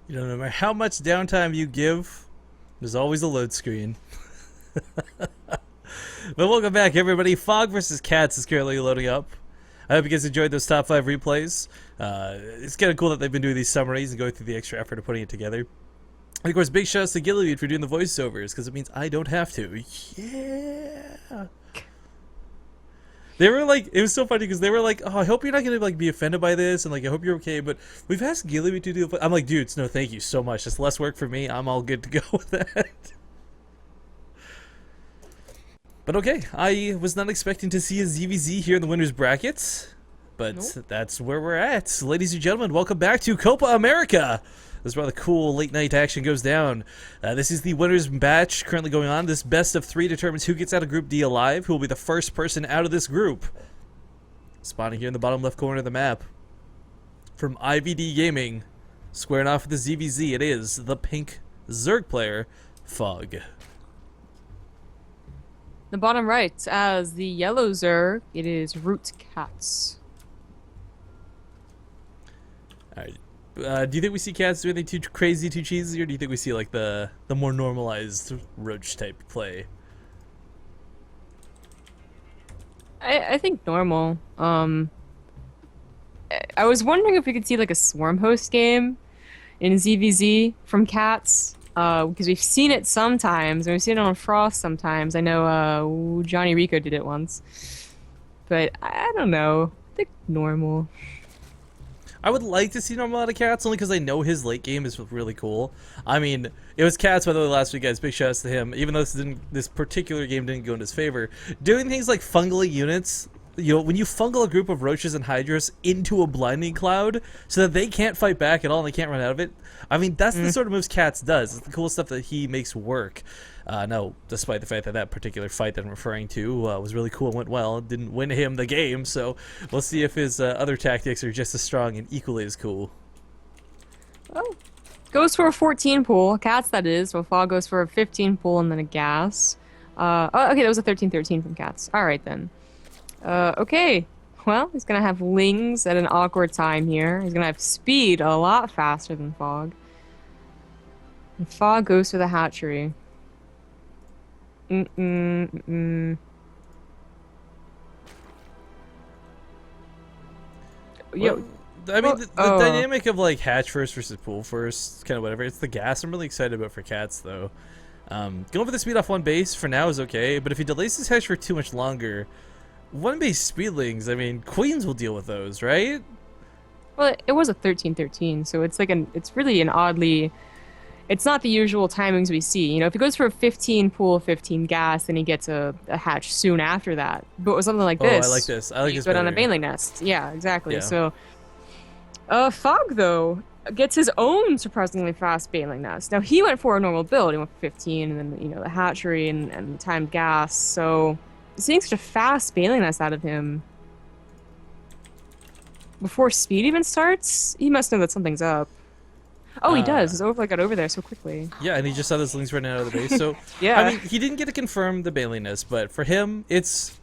You know, no matter how much downtime you give, there's always a load screen. But welcome back, everybody. Phog versus Catz is currently loading up. I hope you guys enjoyed those top 5 replays. It's kind of cool that they've been doing these summaries and going through the extra effort of putting it together. And of course, big shouts to Gilliweed for doing the voiceovers, because it means I don't have to. Yeah. They were like, it was so funny because they were like, oh, I hope you're not going to like be offended by this, and like, I hope you're okay, but we've asked Gilliweed to do the I'm like, dudes, no thank you so much. It's less work for me. I'm all good to go with that. But okay, I was not expecting to see a ZVZ here in the winners brackets, but nope. That's where we're at. Ladies and gentlemen, welcome back to Copa America. This is where the cool late night action goes down. This is the winners match currently going on. This best of 3 determines who gets out of Group D alive, who will be the first person out of this group. Spawning here in the bottom left corner of the map. From IVD Gaming, squaring off with the ZVZ, it is the pink Zerg player, Phog. The bottom right, as the yellow Zerg, it is Root Catz. Alright. Do you think we see Catz do anything too crazy, too cheesy, or do you think we see like the more normalized Roach type play? I think normal. I was wondering if we could see like a Swarm Host game in ZVZ from Catz. Because we've seen it sometimes, and we've seen it on Frost sometimes. I know Johnny Rico did it once. But I don't know. I think normal. I would like to see normal out of Catz, only because I know his late game is really cool. I mean, it was Catz, by the way, last week, guys. Big shouts to him. Even though this particular game didn't go in his favor. Doing things like fungally units, you know, when you fungal a group of roaches and hydras into a blinding cloud so that they can't fight back at all and they can't run out of it, I mean, that's the sort of moves Catz does. It's the cool stuff that he makes work. No, despite the fact that that particular fight that I'm referring to was really cool and went well, it didn't win him the game, so we'll see if his other tactics are just as strong and equally as cool. Oh. Goes for a 14 pool, Catz that is, so Phog goes for a 15 pool and then a gas. Oh, okay, that was a 13-13 from Catz. Alright then. Okay. Well, he's gonna have Lings at an awkward time here. He's gonna have speed a lot faster than Phog. And Phog goes for the hatchery. Yo. Well, I mean, the dynamic of like hatch first versus pool first, kind of whatever. It's the gas I'm really excited about for Catz though. Going for the speed off one base for now is okay, but if he delays his hatch for too much longer, one base speedlings, I mean, queens will deal with those, right? Well, it was a 13-13, so it's like it's really an oddly, it's not the usual timings we see. You know, if he goes for a 15 pool, 15 gas, then he gets a hatch soon after that. But with something like this, I like this. I like this better. On a baneling nest. Yeah, exactly. Yeah. So, Phog though gets his own surprisingly fast baneling nest. Now he went for a normal build. He went for 15, and then the hatchery and the timed gas. So seeing such a fast baneling nest out of him before speed even starts, he must know that something's up. Oh, he does. His overflow got over there so quickly. Yeah, and he just saw those links running out of the base. So yeah, I mean, he didn't get to confirm the baneling nest, but for him,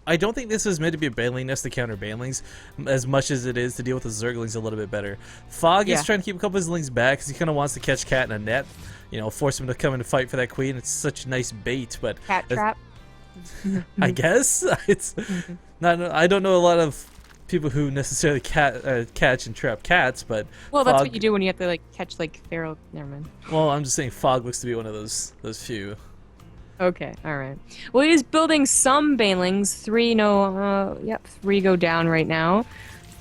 I don't think this is meant to be a baneling nest to counter banelings as much as it is to deal with the Zerglings a little bit better. Phog is trying to keep a couple of his lings back because he kind of wants to catch Cat in a net. You know, force him to come and fight for that queen. It's such a nice bait, but cat trap. I guess it's not. I don't know a lot of people who necessarily catch and trap cats, but well, that's what you do when you have to like catch like feral. Never mind. Well, I'm just saying Phog looks to be one of those few. Okay, all right. Well, he's building some banelings. 3 go down right now.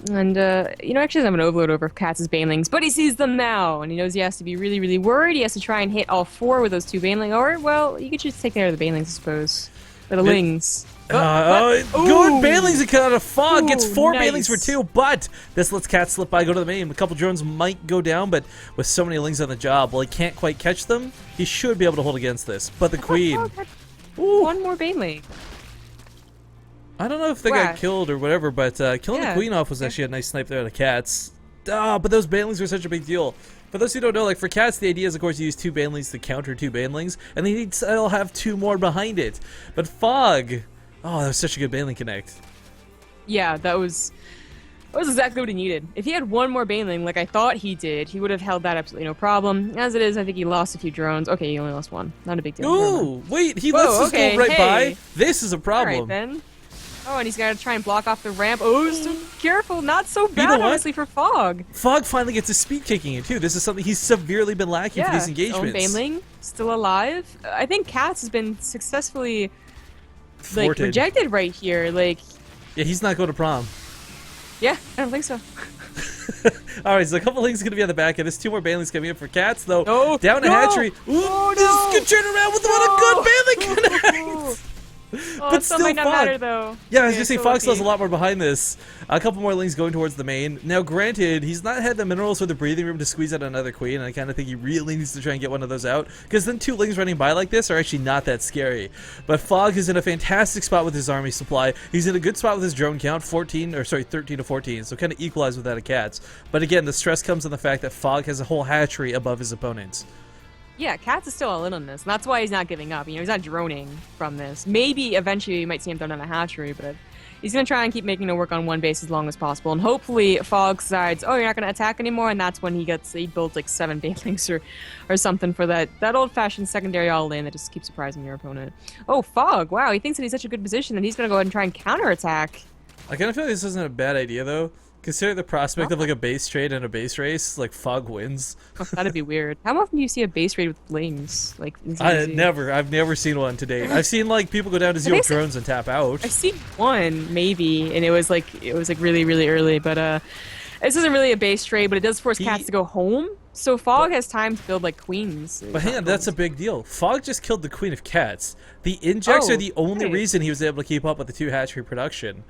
And you know, actually, I'm an overload over Katz's banelings, but he sees them now, and he knows he has to be really, really worried. He has to try and hit all 4 with those 2 banelings, or well, you could just take care of the banelings, I suppose. Or the lings. Good banelings out of Phog. Gets 4 banelings for 2, but this lets Catz slip by, go to the main. A couple drones might go down, but with so many lings on the job, well, he can't quite catch them. He should be able to hold against this. But the queen. One more baneling. I don't know if they got killed or whatever, but killing the queen off was actually a nice snipe there out of Catz. But those banelings were such a big deal. For those who don't know, like for Catz, the idea is, of course, you use 2 banelings to counter 2 banelings, and then he'd still have 2 more behind it. But Phog, oh, that was such a good baneling connect. Yeah, that was That was exactly what he needed. If he had one more baneling like I thought he did, he would have held that absolutely no problem. As it is, I think he lost a few drones. Okay, he only lost one. Not a big deal. Ooh, wait, he Whoa, lets us okay, go right by? hey. This is a problem. Alright then. Oh, and he's got to try and block off the ramp. Oh, so careful. Not so bad, know what? honestly, for Phog. Phog finally gets his speed kicking in, too. This is something he's severely been lacking for these engagements. His own baneling, still alive. I think Catz has been successfully Thwarted. rejected right here. Like, Yeah, he's not going to prom. yeah, I don't think so. Alright, so a couple things going to be on the back end. There's 2 more banelings coming in for Catz, though. No, Down a no. hatchery. Ooh, Oh, this no. could turn around with what a good baneling connect! Oh, But it still still might not Phog. matter though. Yeah, I was gonna say so Fox still has a lucky. lot more behind this. A couple more lanes going towards the main. Now, granted, he's not had the minerals or the breathing room to squeeze out another queen, and I kind of think he really needs to try and get one of those out, because then 2 lanes running by like this are actually not that scary. But Phog is in a fantastic spot with his army supply. He's in a good spot with his drone count, 13 to 14, so kind of equalized with that of Catz. But again, the stress comes on the fact that Phog has a whole hatchery above his opponents. Yeah, Catz is still all in on this, and that's why he's not giving up. You know, he's not droning from this. Maybe eventually you might see him throw down a hatchery, but he's gonna try and keep making it work on one base as long as possible. And hopefully Phog decides, oh, you're not gonna attack anymore, and that's when he builds like 7 banelings or something for that old-fashioned secondary all in that just keeps surprising your opponent. Oh, Phog! Wow, he thinks that he's such a good position that he's gonna go ahead and try and counterattack. I kind of feel like this isn't a bad idea, though. Consider the prospect of like a base trade and a base race, like Phog wins. Oh, that'd be weird. How often do you see a base raid with flings? Like, in I've ZZ? never seen one to date. I've seen like people go down to 0 think so. drones and tap out. I've seen one maybe, and it was like really really early. But this isn't really a base trade, but it does force Catz to go home. So Phog has time to build like queens. But hang on, that's a big deal. Phog just killed the queen of Catz. The injects are the only right. reason he was able to keep up with the 2 hatchery production.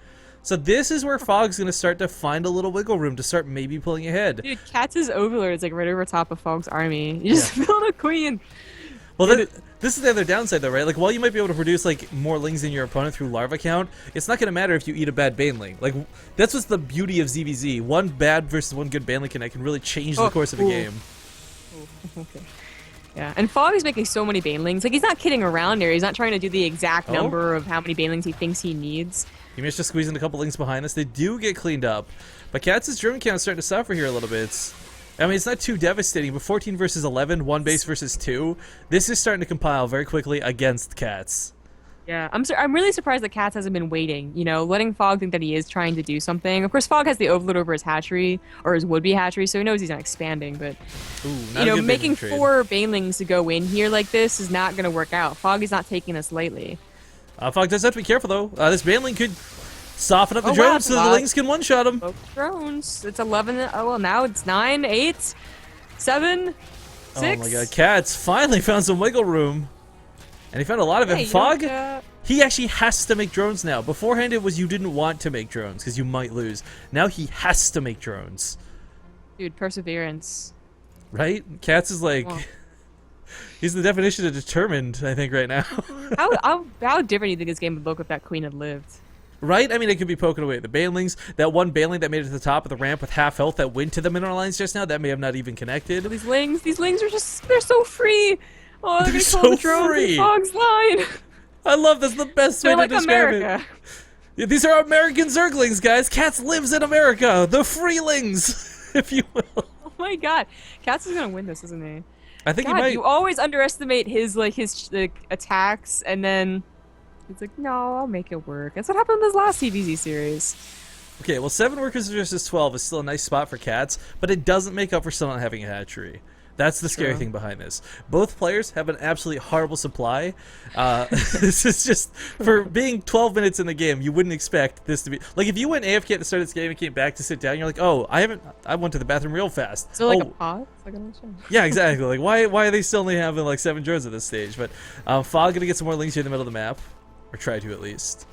So this is where Phog's going to start to find a little wiggle room to start maybe pulling ahead. Dude, Katz's overlord is like right over top of Phog's army. You just build a queen. Well, this is the other downside, though, right? Like, while you might be able to produce like more lings than your opponent through larva count, it's not going to matter if you eat a bad baneling. Like, that's what's the beauty of ZVZ. One bad versus one good baneling connect can really change the course of a game. Okay. Yeah, and Phog is making so many banelings. Like, he's not kidding around here. He's not trying to do the exact number of how many banelings he thinks he needs. He managed to squeeze in a couple lings behind us. They do get cleaned up. But Katz's drone count is starting to suffer here a little bit. I mean, it's not too devastating, but 14 versus 11, 1 base versus 2. This is starting to compile very quickly against Catz. Yeah, I'm really surprised that Catz hasn't been waiting, you know, letting Phog think that he is trying to do something. Of course, Phog has the overload over his hatchery, or his would-be hatchery, so he knows he's not expanding, but, you know, making 4 banelings to go in here like this is not going to work out. Phog is not taking this lightly. Phog does have to be careful, though. This baneling could soften up the drones so the lings can one-shot him. Both drones. It's 11. Oh, well, now it's 9, 8, 7, 6. Oh my god, Catz finally found some wiggle room. And he found a lot of it. Hey, Phog, he actually has to make drones now. Beforehand, it was you didn't want to make drones because you might lose. Now he has to make drones. Dude, perseverance. Right? Catz is like... Well. He's the definition of determined, I think, right now. How different do you think this game would look if that queen had lived? Right? I mean, it could be poking away at the banelings. That one baneling that made it to the top of the ramp with half health that went to the mineral lines just now, that may have not even connected. These lings are just, they're so free. Oh, they're gonna so call the drone free. Phog's line. I love that's the best way They're to like describe America. it. Yeah, these are American Zerglings, guys. Catz lives in America. The freelings, if you will. Oh my god. Catz is gonna win this, isn't he? I think God, he might. you always underestimate his attacks, and then it's like, no, I'll make it work. That's what happened in this last CVZ series. Okay, well, 7 workers versus 12 is still a nice spot for Catz, but it doesn't make up for still not having a hatchery. That's the scary thing behind this. Both players have an absolutely horrible supply. This is just, for being 12 minutes in the game, you wouldn't expect this to be... Like, if you went AFK at the start of this game and came back to sit down, you're like, oh, I went to the bathroom real fast. So like a pod? Like an yeah, exactly. Like, why are they still only having, like, 7 drones at this stage? But Phog gonna get some more lings here in the middle of the map. Or try to, at least.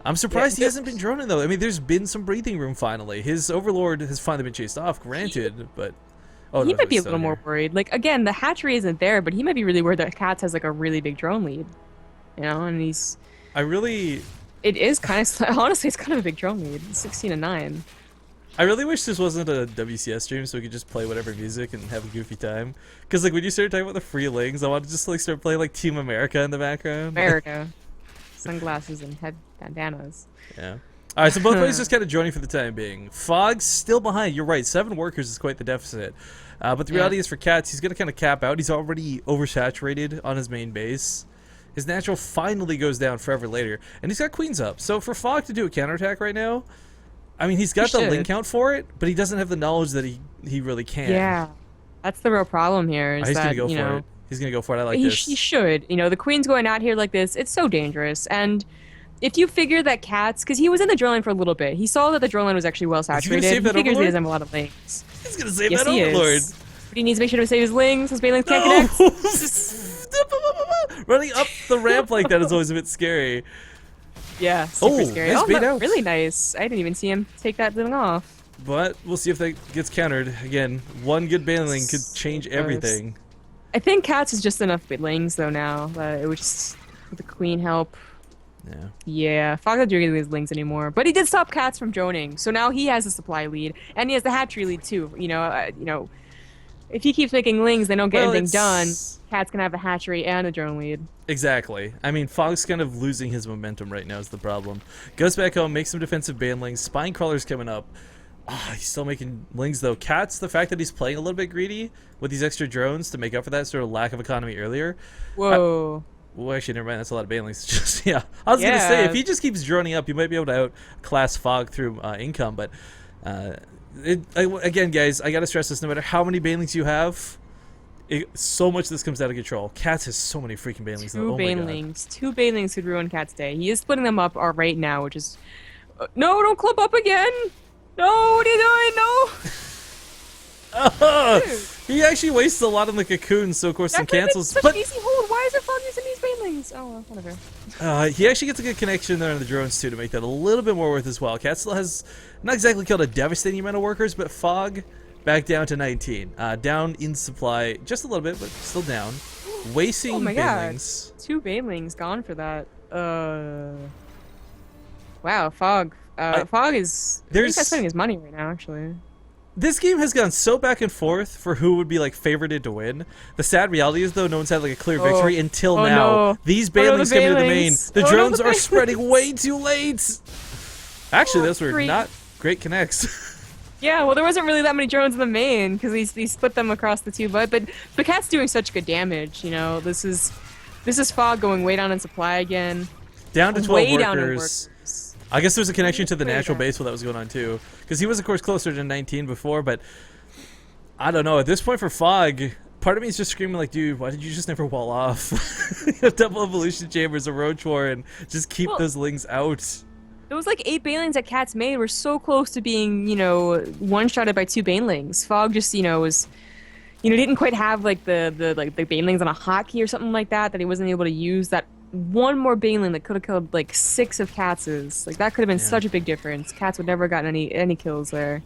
I'm surprised he hasn't been droning, though. I mean, there's been some breathing room, finally. His overlord has finally been chased off, granted, but... Oh, he no, might be a still little more worried. Like, again, the hatchery isn't there, but he might be really worried that Catz has, like, a really big drone lead. You know, and he's... It is kind of... Honestly, it's kind of a big drone lead. It's 16-9. I really wish this wasn't a WCS stream so we could just play whatever music and have a goofy time. Because, like, when you started talking about the freelings, I wanted to just, like, start playing, like, Team America in the background. America. Sunglasses and head bandanas. Yeah. All right, so both ways just kind of joining for the time being. Phog's still behind. You're right. 7 workers is quite the deficit. But the reality is for Catz, he's going to kind of cap out. He's already oversaturated on his main base. His natural finally goes down forever later. And he's got queens up. So for Phog to do a counterattack right now, I mean, he's got the link count for it, but he doesn't have the knowledge that he really can. Yeah. That's the real problem here. Is he's that, going to go for it. He's going to go for it. I like this. He should. You know, the queen's going out here like this. It's so dangerous. And if you figure that Catz, because he was in the drill line for a little bit, he saw that the drill line was actually well saturated. He figures he doesn't have a lot of links. He's going to save that Overlord. But he needs to make sure to save his lings. His banelings can't connect. Running up the ramp like that is always a bit scary. Yeah, super scary. Nice bait out. Really nice. I didn't even see him take that thing off. But we'll see if that gets countered. Again, one good baneling could change everything. I think Catz is just enough banelings though now. It would just with the queen help. Yeah. Yeah, Phog not doing his lings anymore, but he did stop Catz from droning, so now he has the supply lead, and he has the hatchery lead too. You know, if he keeps making lings, they don't get anything done. Catz can have a hatchery and a drone lead. Exactly. I mean, Phog's kind of losing his momentum right now is the problem. Goes back home, makes some defensive banelings. Spine crawler's coming up. He's still making lings though. Catz, the fact that he's playing a little bit greedy with these extra drones to make up for that sort of lack of economy earlier. Whoa. Well, actually, never mind. That's a lot of banelings. Just I was gonna say if he just keeps droning up, you might be able to outclass Phog through income. But again, guys, I gotta stress this: no matter how many banelings you have, so much of this comes out of control. Catz has so many freaking banelings. Two banelings could ruin Cat's day. He is splitting them up right now, which is no, don't clump up again. No, what are you doing? No. He actually wastes a lot on the cocoon, so of course some cancels. Such an easy hold. Why is it Phog using these banelings? Oh, well, whatever. He actually gets a good connection there on the drones too to make that a little bit more worth his while. Catz still has not exactly killed a devastating amount of workers, but Phog back down to 19. Down in supply just a little bit, but still down. Wasting banelings. God. 2 banelings gone for that. Wow, Phog. Phog is. I think he's spending his money right now, actually. This game has gone so back and forth for who would be like favorited to win. The sad reality is though, no one's had like a clear victory until now. No. These banelings come into the main. The drones are spreading way too late. Actually, those were not great connects. Yeah, well, there wasn't really that many drones in the main because he split them across the 2, but Cat's doing such good damage. You know, this is Phog going way down in supply again. Down to 12 way workers. Down in workers. I guess there's a connection to the natural base while that was going on too, because he was of course closer to 19 before, but I don't know. At this point for Phog, part of me is just screaming like, dude, why did you just never wall off? Double evolution chambers, a roach war, and just keep those lings out. Those like 8 banelings that Catz made were so close to being, one-shotted by 2 banelings. Phog just, was, didn't quite have like the banelings on a hotkey or something like that he wasn't able to use that. One more baneling that could have killed like 6 of Katz's. Like that could have been such a big difference. Catz would never have gotten any kills there.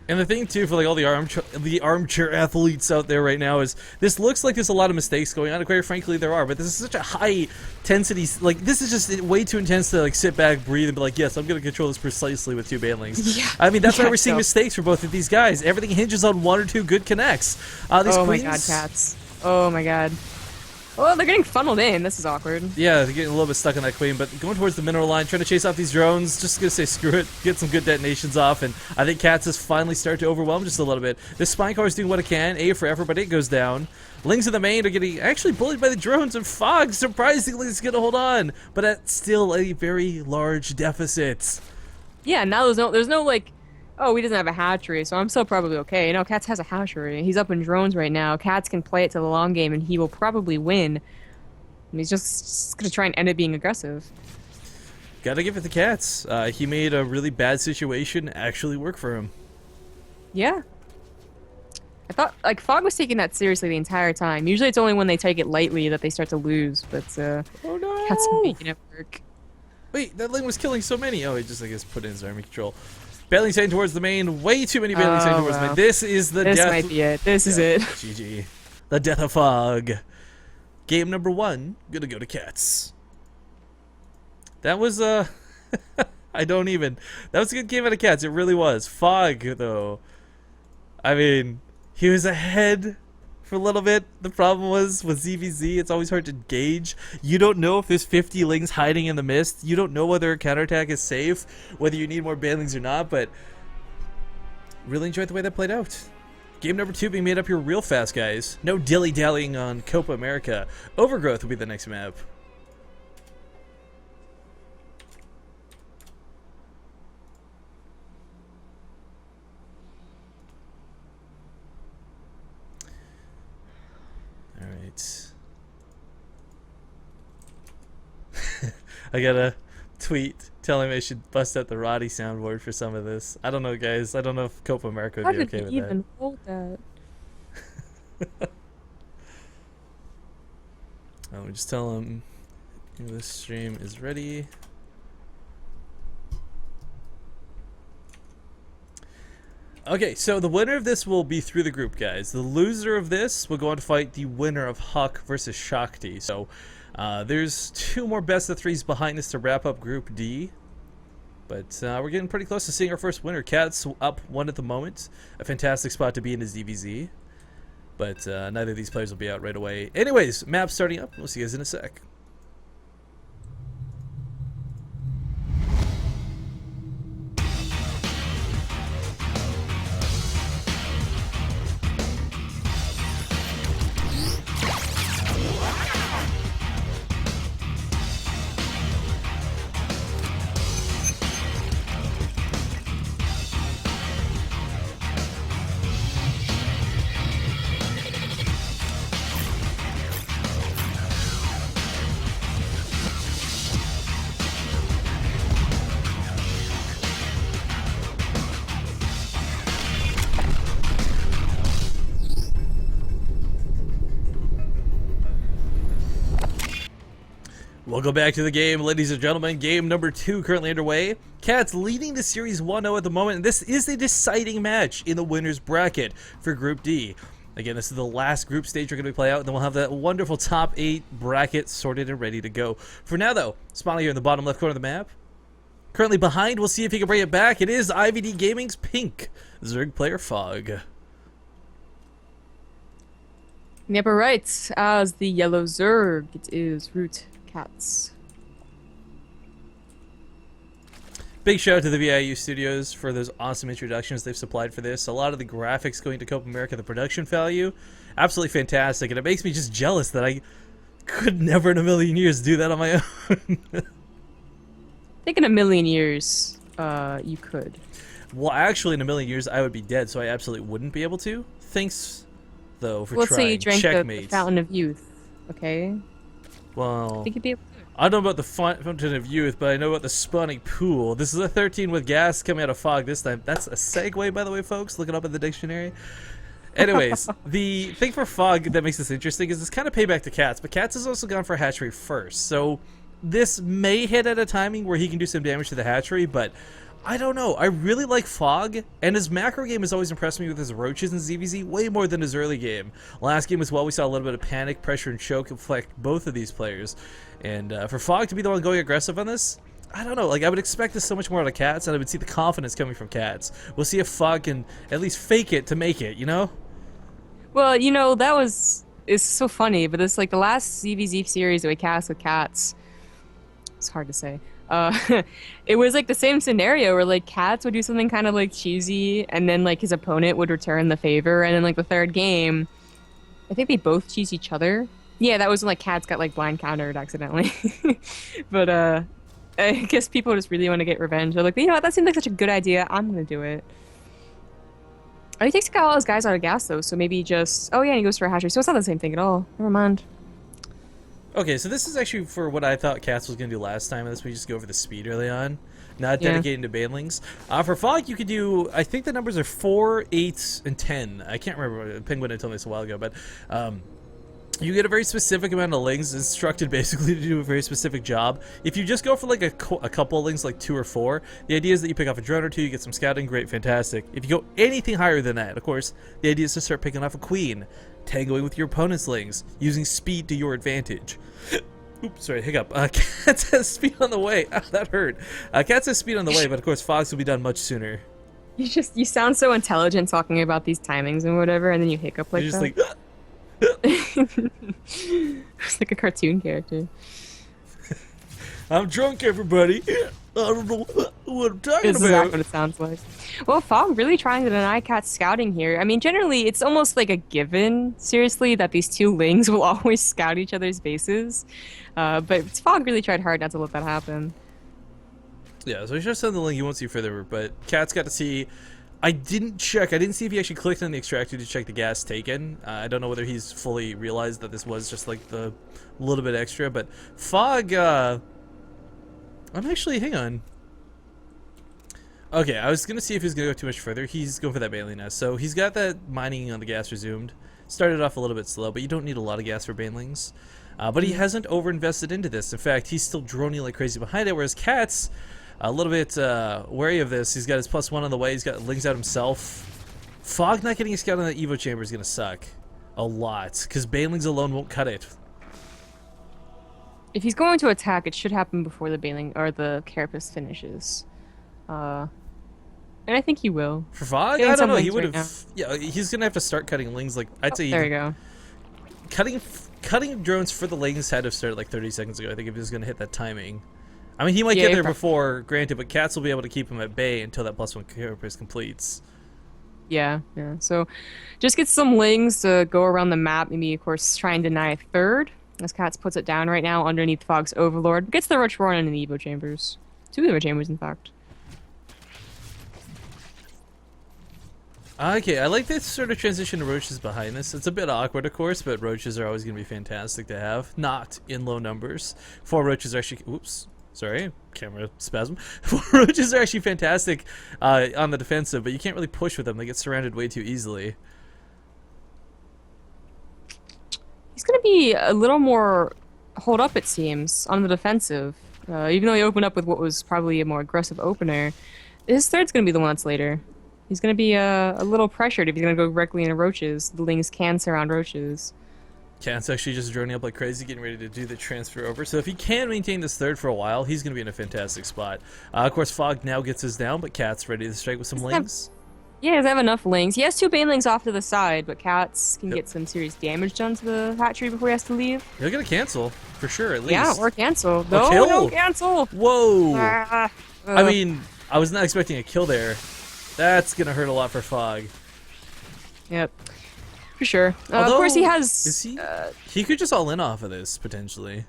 And the thing too for like all the armchair athletes out there right now is this looks like there's a lot of mistakes going on. And quite frankly, there are. But this is such a high intensity. Like this is just way too intense to like sit back, breathe, and be like, yes, I'm going to control this precisely with 2 banelings. Yeah. I mean, that's why we're seeing mistakes for both of these guys. Everything hinges on 1 or 2 good connects. These my god, Catz. Oh my god. Oh, they're getting funneled in. This is awkward. Yeah, they're getting a little bit stuck on that queen, but going towards the mineral line, trying to chase off these drones. Just gonna say screw it, get some good detonations off, and I think Catz has finally started to overwhelm just a little bit. This spine car is doing what it can, A for effort, but it goes down. Lings in the main are getting actually bullied by the drones, and Phog surprisingly is gonna hold on, but at still a very large deficit. Yeah, now there's no like, oh, he doesn't have a hatchery, so I'm still probably okay. No, Catz has a hatchery. He's up in drones right now. Catz can play it to the long game, and he will probably win. And he's just going to try and end it being aggressive. Gotta give it to Catz. He made a really bad situation actually work for him. Yeah. I thought, like, Phog was taking that seriously the entire time. Usually it's only when they take it lightly that they start to lose, but oh no! Catz making it work. Wait, that Ling was killing so many. Oh, he just, I guess, put in his army control. Bailey's heading towards the main. Way too many Bailey's heading towards the main. This is the death. This might be it. This is it. GG. The death of Phog. Game number 1. Gonna go to Catz. That was, I don't even. That was a good game out of Catz. It really was. Phog, though. I mean, he was ahead for a little bit. The problem was with ZVZ, it's always hard to gauge. You don't know if there's 50 lings hiding in the mist. You don't know whether a counterattack is safe, whether you need more banelings or not, but really enjoyed the way that played out. Game number 2 being made up here real fast, guys. No dilly-dallying on Copa America. Overgrowth will be the next map. Alright. I got a tweet telling me I should bust out the Roddy soundboard for some of this. I don't know, guys. I don't know if Copa America would be okay with that. How did you even hold that? We just tell him this stream is ready. Okay, so the winner of this will be through the group, guys. The loser of this will go on to fight the winner of Huck versus Shakti. So there's 2 more best of 3s behind us to wrap up Group D. But we're getting pretty close to seeing our first winner. Catz up 1 at the moment. A fantastic spot to be in his DBZ. But neither of these players will be out right away. Anyways, map starting up. We'll see you guys in a sec. Welcome back to the game, ladies and gentlemen. Game number 2 currently underway. Catz leading the series 1-0 at the moment, and this is the deciding match in the winner's bracket for Group D. Again, this is the last group stage we're going to play out, and then we'll have that wonderful top 8 bracket sorted and ready to go. For now, though, spawning here in the bottom left corner of the map. Currently behind, we'll see if he can bring it back. It is IVD Gaming's pink Zerg player Phog. In the upper right, as the yellow Zerg, it is Root Catz. Big shout out to the VIU Studios for those awesome introductions they've supplied for this. A lot of the graphics going to Copa America, the production value, absolutely fantastic. And it makes me just jealous that I could never in a million years do that on my own. I think in a million years, you could. Well, actually, in a million years, I would be dead, so I absolutely wouldn't be able to. Thanks, though, for Let's trying. say you drank the Checkmate. Fountain of Youth, okay? Well, I think you'd be able to. I don't know about the Fountain of Youth, but I know about the spawning pool. This is a 13 with gas coming out of Phog this time. That's a segue, by the way, folks. Look it up in the dictionary. Anyways, the thing for Phog that makes this interesting is it's kind of payback to Catz, but Catz has also gone for hatchery first. So this may hit at a timing where he can do some damage to the hatchery, but I don't know. I really like Phog, and his macro game has always impressed me with his roaches in ZVZ way more than his early game. Last game as well, we saw a little bit of panic, pressure, and choke affect both of these players. And for Phog to be the one going aggressive on this, I don't know. Like, I would expect this so much more out of Catz, and I would see the confidence coming from Catz. We'll see if Phog can at least fake it to make it, you know? Well, you know, it's so funny, but it's like the last ZVZ series that we cast with Catz. It's hard to say. It was like the same scenario where like Catz would do something kind of like cheesy, and then like his opponent would return the favor, and then like the third game, I think they both cheese each other. Yeah, that was when like Catz got like blind countered accidentally. But I guess people just really want to get revenge. They're like, you know what, that seemed like such a good idea. I'm gonna do it. Oh, he takes all his guys out of gas though, so maybe just and he goes for a hatchery. So it's not the same thing at all. Never mind. Okay, so this is actually for what I thought Catz was going to do last time, and this we just go over the speed early on, not dedicating to banelings. For Phog, you could do, I think the numbers are 4, 8, and 10. I can't remember, Penguin had told me this a while ago, but you get a very specific amount of lings, instructed basically to do a very specific job. If you just go for like a couple of lings, like 2 or 4, the idea is that you pick off a drone or 2, you get some scouting, great, fantastic. If you go anything higher than that, of course, the idea is to start picking off a queen, tangoing with your opponent's lings, using speed to your advantage. Oops, sorry, hiccup. Catz has speed on the way. Ah, that hurt. Catz has speed on the way, but of course Phog's will be done much sooner. You sound so intelligent talking about these timings and whatever, and then you hiccup like You're just that. like, It's like a cartoon character. I'm drunk, everybody. I don't know what I'm talking This is about. exactly what it sounds like. Well, Phog really trying to deny Cat's scouting here. I mean, generally, it's almost like a given, seriously, that these two Lings will always scout each other's bases. But Phog really tried hard not to let that happen. Yeah, so he's just on the link. You won't see further, but Cat's got to see. I didn't check. I didn't see if he actually clicked on the extractor to check the gas taken. I don't know whether he's fully realized that this was just like the little bit extra, but Phog, I'm actually, hang on. Okay, I was going to see if he's going to go too much further. He's going for that Baneling nest. So he's got that mining on the gas resumed. Started off a little bit slow, but you don't need a lot of gas for Banelings. But he hasn't overinvested into this. In fact, he's still droning like crazy behind it, whereas Catz, a little bit wary of this. He's got his +1 on the way. He's got Lings out himself. Phog not getting a scout on that Evo chamber is going to suck a lot, because Banelings alone won't cut it. If he's going to attack, it should happen before the Baneling or the Carapace finishes. And I think he will. For Phog, Getting I don't some know. He Lings would right have. Yeah, he's gonna have to start cutting Lings. Like I'd say, there you go. cutting drones for the Lings had to have started like 30 seconds ago. I think if he was gonna hit that timing. I mean, he might Yeah, get he there prob- before, granted, but Catz will be able to keep him at bay until that +1 Carapace completes. Yeah. So just get some Lings to go around the map. Maybe, of course, try and deny a third. As Catz puts it down right now underneath Phog's Overlord. Gets the Roach Roaring in the Evo chambers. 2 Evo chambers, in fact. Okay, I like this sort of transition to Roaches behind this. It's a bit awkward, of course, but Roaches are always going to be fantastic to have. Not in low numbers. 4 Roaches are actually... Oops. Sorry, camera spasm. 4 Roaches are actually fantastic on the defensive, but you can't really push with them. They get surrounded way too easily. He's going to be a little more hold up, it seems, on the defensive. Even though he opened up with what was probably a more aggressive opener, his third's going to be the one that's later. He's going to be a little pressured if he's going to go directly into Roaches. The Lings can surround Roaches. Cat's actually just droning up like crazy, getting ready to do the transfer over. So if he can maintain this third for a while, he's going to be in a fantastic spot. Of course, Phog now gets his down, but Cat's ready to strike with some Lings. Yeah, he doesn't have enough Lings. He has 2 Banelings off to the side, but Catz can get some serious damage done to the hatchery before he has to leave. He'll get a cancel, for sure, at least. Yeah, or cancel. No, kill. no cancel! Whoa! I Ugh. mean, I was not expecting a kill there. That's going to hurt a lot for Phog. Yep. For sure. Of Although, course, he has... Is he? He could just all in off of this, potentially.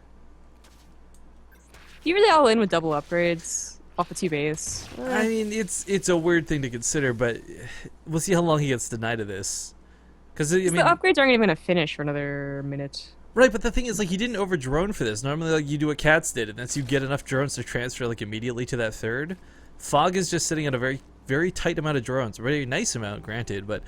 He really all in with double upgrades off of 2 base. I mean, it's a weird thing to consider, but we'll see how long he gets denied of this. Because I mean, the upgrades aren't even going to finish for another minute. right, but the thing is, like, he didn't over drone for this. Normally, like, you do what Catz did, and that's you get enough drones to transfer like immediately to that third. Phog is just sitting at a very, very tight amount of drones, a very nice amount, granted, but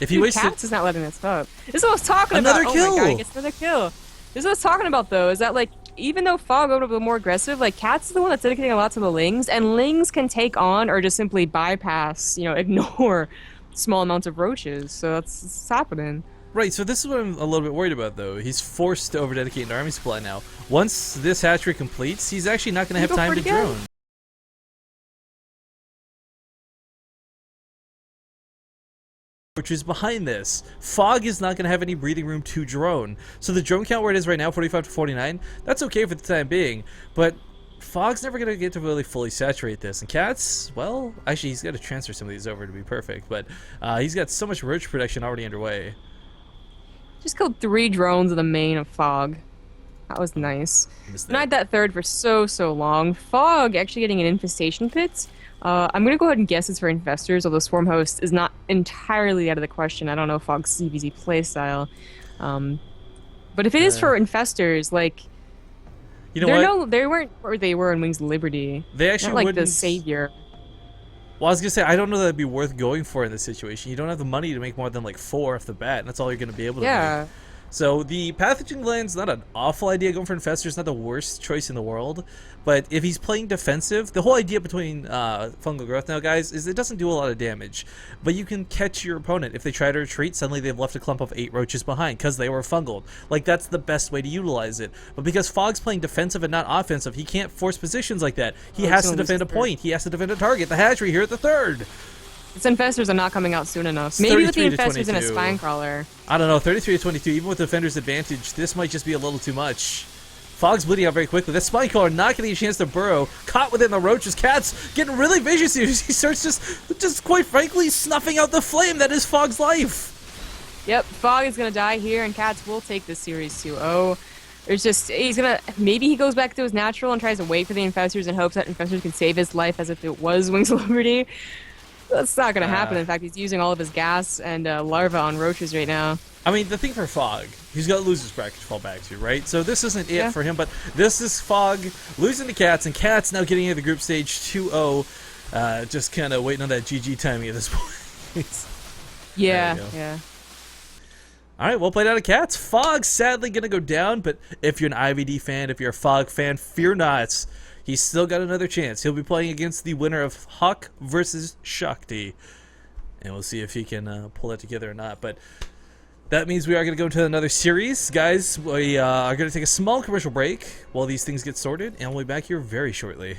if he wasted, Catz is not letting this up. This is what I was talking Another about. kill! Oh my god, he gets another kill. This is what I was talking about, though, is that, like, even though Phog opened up a bit more aggressive, like, Catz is the one that's dedicating a lot to the Lings, and Lings can take on or just simply bypass, ignore small amounts of Roaches, so that's happening. right, so this is what I'm a little bit worried about, though. He's forced to over-dedicate an army supply now. Once this hatchery completes, he's actually not going to have Go time for to it again. drone. Which is behind this. Phog is not going to have any breathing room to drone. So the drone count where it is right now, 45 to 49, that's okay for the time being. But Phog's never going to get to really fully saturate this. And Catz, well, actually he's got to transfer some of these over to be perfect. But he's got so much roach production already underway. Just killed 3 drones in the main of Phog. That was nice. Denied that third for so long. Phog actually getting an infestation pit. I'm going to go ahead and guess it's for infestors, although Swarm Host is not entirely out of the question. I don't know Phog's CVZ playstyle. But if it is for infestors, like, you know what? They weren't where they were in Wings of Liberty. They actually not like wouldn't... the savior. Well, I was going to say, I don't know that it'd be worth going for in this situation. You don't have the money to make more than like 4 off the bat, and that's all you're going to be able to make. So the pathogen gland's not an awful idea. Going for infestors, not the worst choice in the world. But if he's playing defensive, the whole idea between fungal growth now, guys, is it doesn't do a lot of damage. But you can catch your opponent. If they try to retreat, suddenly they've left a clump of 8 roaches behind because they were fungal. Like, that's the best way to utilize it. But because Phog's playing defensive and not offensive, he can't force positions like that. He has to defend a point. He has to defend a target. The hatchery here at the third. Its infestors are not coming out soon enough. It's Maybe with the 33 to infestors and a 22. spine crawler. I don't know, 33 to 22, even with Defender's advantage, this might just be a little too much. Phog's bleeding out very quickly. That spine crawler not getting a chance to burrow. Caught within the roaches. Catz getting really vicious here. He starts just quite frankly snuffing out the flame that is Phog's life. Yep, Phog is gonna die here, and Catz will take this series 2-0. There's just, maybe he goes back to his natural and tries to wait for the infestors and hopes that infestors can save his life as if it was Wings of Liberty. That's not gonna happen. In fact, he's using all of his gas and larva on roaches right now. I mean, the thing for Phog, he's got losers bracket to fall back to, right? So this isn't it for him, but this is Phog losing to Catz, and Catz now getting into the group stage 2-0, just kind of waiting on that GG timing at this point. Yeah. All right, well played out of Catz. Phog's sadly going to go down, but if you're an IVD fan, if you're a Phog fan, fear not. He's still got another chance. He'll be playing against the winner of Huck versus Shakti, and we'll see if he can pull that together or not. But that means we are going to go into another series. Guys, we are going to take a small commercial break while these things get sorted, and we'll be back here very shortly.